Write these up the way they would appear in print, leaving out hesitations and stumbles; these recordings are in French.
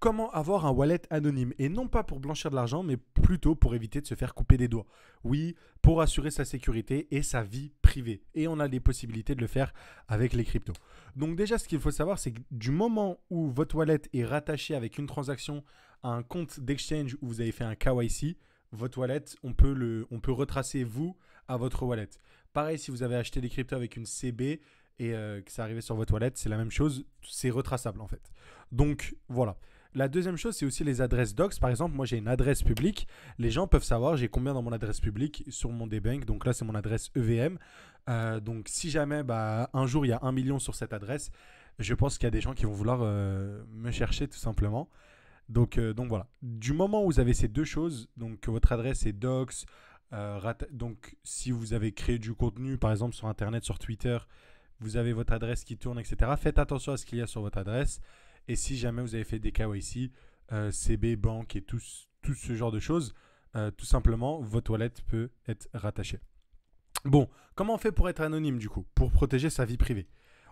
comment avoir un wallet anonyme. Et non pas pour blanchir de l'argent, mais plutôt pour éviter de se faire couper des doigts. Oui, pour assurer sa sécurité et sa vie privée. Et on a des possibilités de le faire avec les cryptos. Donc déjà, ce qu'il faut savoir, c'est que du moment où votre wallet est rattaché avec une transaction à un compte d'exchange où vous avez fait un KYC, votre wallet, on peut retracer vous à votre wallet. Pareil, si vous avez acheté des cryptos avec une CB et que ça arrivait sur votre wallet, c'est la même chose, c'est retraçable en fait. Donc voilà. La deuxième chose, c'est aussi les adresses docs. Par exemple, moi j'ai une adresse publique. Les gens peuvent savoir j'ai combien dans mon adresse publique sur mon Dbank. Donc là, c'est mon adresse EVM. Donc si jamais un jour il y a 1 million sur cette adresse, je pense qu'il y a des gens qui vont vouloir me chercher tout simplement. Donc voilà. Du moment où vous avez ces deux choses, donc que votre adresse est docs, donc si vous avez créé du contenu, par exemple sur Internet, sur Twitter, vous avez votre adresse qui tourne, etc. Faites attention à ce qu'il y a sur votre adresse. Et si jamais vous avez fait des KYC, CB, banque et tout ce genre de choses, tout simplement, votre wallet peut être rattaché. Bon, comment on fait pour être anonyme du coup, pour protéger sa vie privée?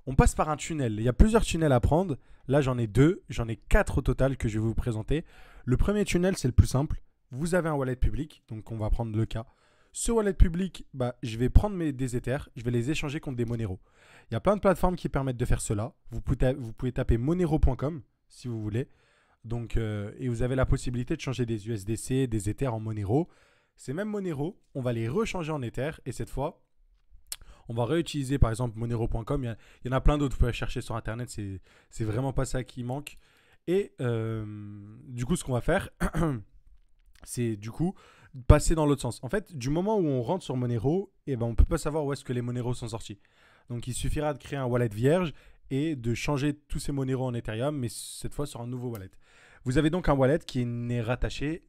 On passe par un tunnel. Il y a plusieurs tunnels à prendre. Là, j'en ai deux. J'en ai quatre au total que je vais vous présenter. Le premier tunnel, c'est le plus simple. Vous avez un wallet public. Donc, on va prendre le cas. Ce wallet public, je vais prendre des Ethers. Je vais les échanger contre des Monero. Il y a plein de plateformes qui permettent de faire cela. Vous pouvez taper monero.com si vous voulez. Donc, et vous avez la possibilité de changer des USDC, des Ethers en Monero. Ces mêmes Monero, on va les rechanger en Ethers. Et cette fois, on va réutiliser par exemple monero.com. Il y en a plein d'autres, vous pouvez chercher sur Internet, c'est vraiment pas ça qui manque. Et du coup, ce qu'on va faire, c'est du coup passer dans l'autre sens. En fait, du moment où on rentre sur Monero, on ne peut pas savoir où est-ce que les Monero sont sortis. Donc, il suffira de créer un wallet vierge et de changer tous ces Monero en Ethereum, mais cette fois sur un nouveau wallet. Vous avez donc un wallet qui n'est rattaché,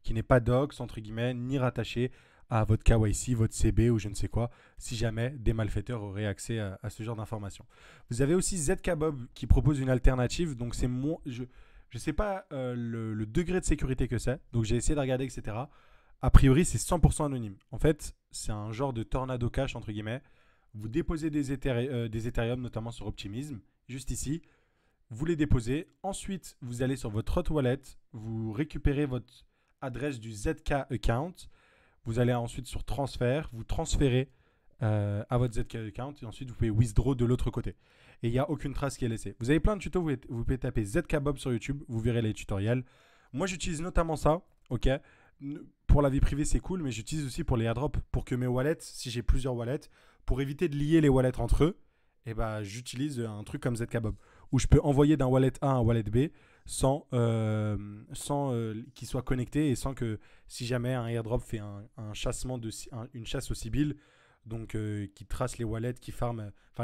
qui n'est pas docs, entre guillemets, ni rattaché à votre KYC, votre CB ou je ne sais quoi, si jamais des malfaiteurs auraient accès à ce genre d'informations. Vous avez aussi ZKBob qui propose une alternative, donc c'est je ne sais pas le degré de sécurité que c'est, donc j'ai essayé de regarder, etc. A priori, c'est 100% anonyme. En fait, c'est un genre de tornado cash, entre guillemets. Vous déposez des Ethereum, notamment sur Optimism, juste ici. Vous les déposez. Ensuite, vous allez sur votre hot wallet. Vous récupérez votre adresse du ZK account. Vous allez ensuite sur transfert. Vous transférez à votre ZK account. Et ensuite, vous pouvez withdraw de l'autre côté. Et il n'y a aucune trace qui est laissée. Vous avez plein de tutos. Vous pouvez taper ZKBob sur YouTube. Vous verrez les tutoriels. Moi, j'utilise notamment ça. Ok. Pour la vie privée, c'est cool. Mais j'utilise aussi pour les airdrops. Pour que mes wallets, si j'ai plusieurs wallets, pour éviter de lier les wallets entre eux, j'utilise un truc comme ZKBob où je peux envoyer d'un wallet A à un wallet B sans qu'il soit connecté et sans que si jamais un airdrop fait un chassement une chasse au Sibyl, donc qui trace les wallets,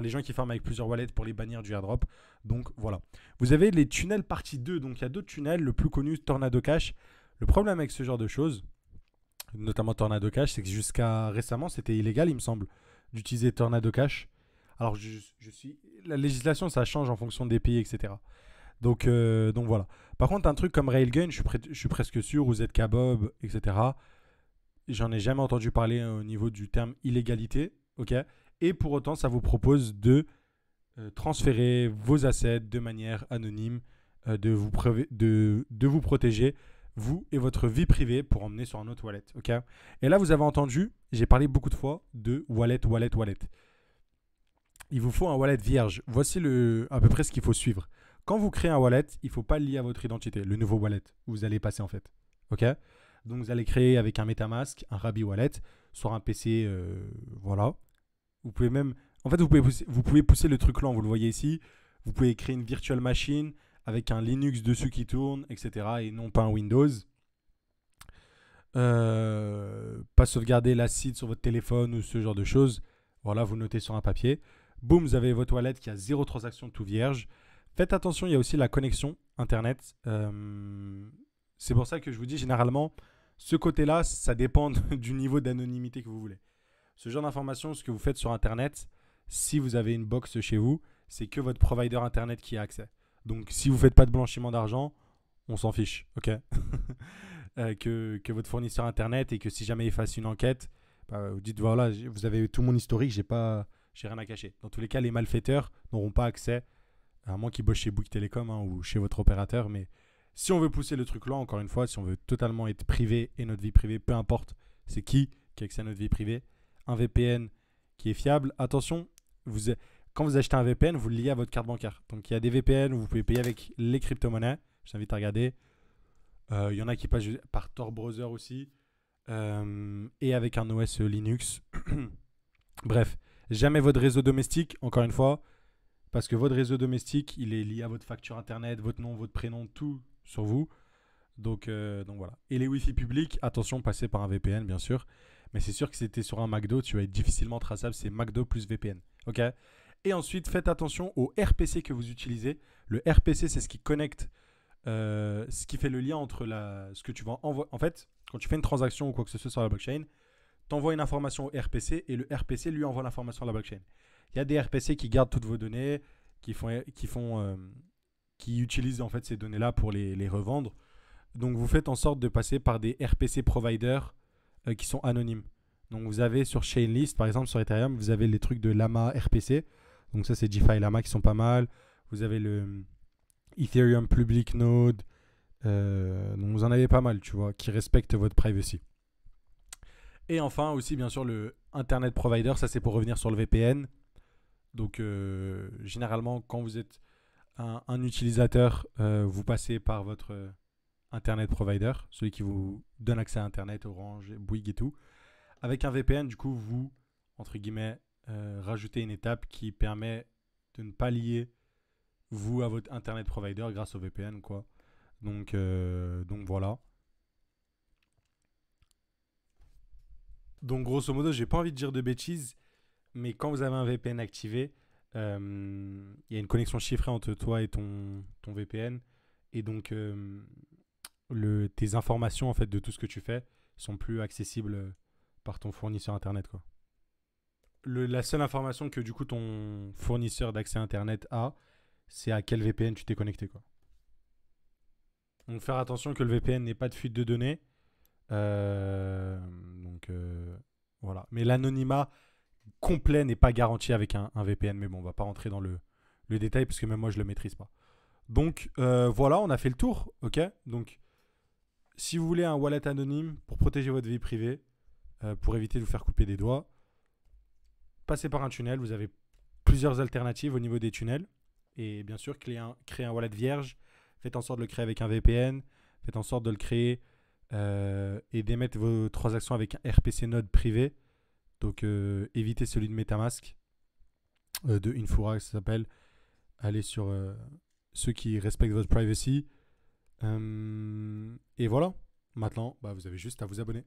les gens qui farment avec plusieurs wallets pour les bannir du airdrop. Donc voilà. Vous avez les tunnels partie 2, donc il y a d'autres tunnels, le plus connu Tornado Cash. Le problème avec ce genre de choses, notamment Tornado Cash, c'est que jusqu'à récemment c'était illégal il me semble d'utiliser Tornado Cash. Alors, la législation, ça change en fonction des pays, etc. Donc voilà. Par contre, un truc comme Railgun, je suis presque sûr, ou ZKBob, etc., j'en ai jamais entendu parler au niveau du terme illégalité. Ok. Et pour autant, ça vous propose de transférer vos assets de manière anonyme, de vous protéger, vous et votre vie privée, pour emmener sur un autre wallet. Ok. Et là, vous avez entendu, j'ai parlé beaucoup de fois de wallet. Il vous faut un wallet vierge. Voici à peu près ce qu'il faut suivre. Quand vous créez un wallet, il ne faut pas le lier à votre identité, le nouveau wallet où vous allez passer en fait. Ok. Donc vous allez créer avec un MetaMask, un Rabi Wallet, sur un PC, voilà. Vous pouvez même, en fait, vous pouvez pousser le truc lent, vous le voyez ici. Vous pouvez créer une virtual machine avec un Linux dessus qui tourne, etc. et non pas un Windows. Pas sauvegarder l'acide sur votre téléphone ou ce genre de choses. Voilà, vous notez sur un papier. Boum, vous avez votre wallet qui a 0 transaction tout vierge. Faites attention, il y a aussi la connexion Internet. C'est pour ça que je vous dis généralement, ce côté-là, ça dépend du niveau d'anonymité que vous voulez. Ce genre d'information, ce que vous faites sur Internet, si vous avez une box chez vous, c'est que votre provider Internet qui a accès. Donc, si vous ne faites pas de blanchiment d'argent, on s'en fiche, ok. Que votre fournisseur Internet et que si jamais il fasse une enquête, vous dites voilà, vous avez tout mon historique, j'ai rien à cacher. Dans tous les cas, les malfaiteurs n'auront pas accès, à moins qu'ils bossent chez Bouygues Télécom ou chez votre opérateur, mais Si on veut pousser le truc là, encore une fois, si on veut totalement être privé et notre vie privée, peu importe c'est qui accède à notre vie privée, un VPN qui est fiable. Attention, quand vous achetez un VPN, vous le liez à votre carte bancaire. Donc il y a des VPN où vous pouvez payer avec les crypto-monnaies. Je t'invite à regarder. Il y en a qui passent par Tor Browser aussi. Et avec un OS Linux. Bref, jamais votre réseau domestique, encore une fois, parce que votre réseau domestique, il est lié à votre facture internet, votre nom, votre prénom, tout sur vous. Donc voilà. Et les Wi-Fi publics, attention, passez par un VPN, bien sûr. Mais c'est sûr que si c'était sur un McDo, tu vas être difficilement traçable. C'est McDo plus VPN. Ok. Et ensuite, faites attention au RPC que vous utilisez. Le RPC, c'est ce qui connecte, ce qui fait le lien entre ce que tu vas envoyer. En fait, quand tu fais une transaction ou quoi que ce soit sur la blockchain, tu envoies une information au RPC et le RPC lui envoie l'information à la blockchain. Il y a des RPC qui gardent toutes vos données, qui utilisent en fait ces données-là pour les revendre. Donc vous faites en sorte de passer par des RPC providers qui sont anonymes. Donc vous avez sur Chainlist, par exemple sur Ethereum, vous avez les trucs de Llama RPC. Donc ça c'est DeFi Llama qui sont pas mal. Vous avez le Ethereum Public Node. Donc vous en avez pas mal, tu vois, qui respectent votre privacy. Et enfin aussi bien sûr le Internet Provider, ça c'est pour revenir sur le VPN. Donc généralement quand vous êtes un utilisateur, vous passez par votre Internet Provider, celui qui vous donne accès à Internet, Orange, Bouygues et tout. Avec un VPN, du coup, vous, entre guillemets, rajoutez une étape qui permet de ne pas lier vous à votre Internet Provider grâce au VPN, quoi. Donc voilà. Donc grosso modo, j'ai pas envie de dire de bêtises, mais quand vous avez un VPN activé, il y a une connexion chiffrée entre toi et ton VPN. Et donc, tes informations en fait de tout ce que tu fais sont plus accessibles par ton fournisseur internet, quoi. La seule information que du coup ton fournisseur d'accès internet a, c'est à quel VPN tu t'es connecté, quoi. Donc faire attention que le VPN n'ait pas de fuite de données. Donc voilà. Mais l'anonymat complet n'est pas garanti avec un VPN. Mais bon, on va pas rentrer dans le détail parce que même moi je le maîtrise pas. Donc voilà, on a fait le tour, ok. Donc si vous voulez un wallet anonyme pour protéger votre vie privée, pour éviter de vous faire couper des doigts, passez par un tunnel. Vous avez plusieurs alternatives au niveau des tunnels. Et bien sûr, créez un wallet vierge. Faites en sorte de le créer avec un VPN. Faites en sorte de le créer et d'émettre vos transactions avec un RPC node privé. Donc évitez celui de MetaMask, de Infura, ça s'appelle. Allez sur ceux qui respectent votre privacy. Et voilà. Maintenant, vous avez juste à vous abonner.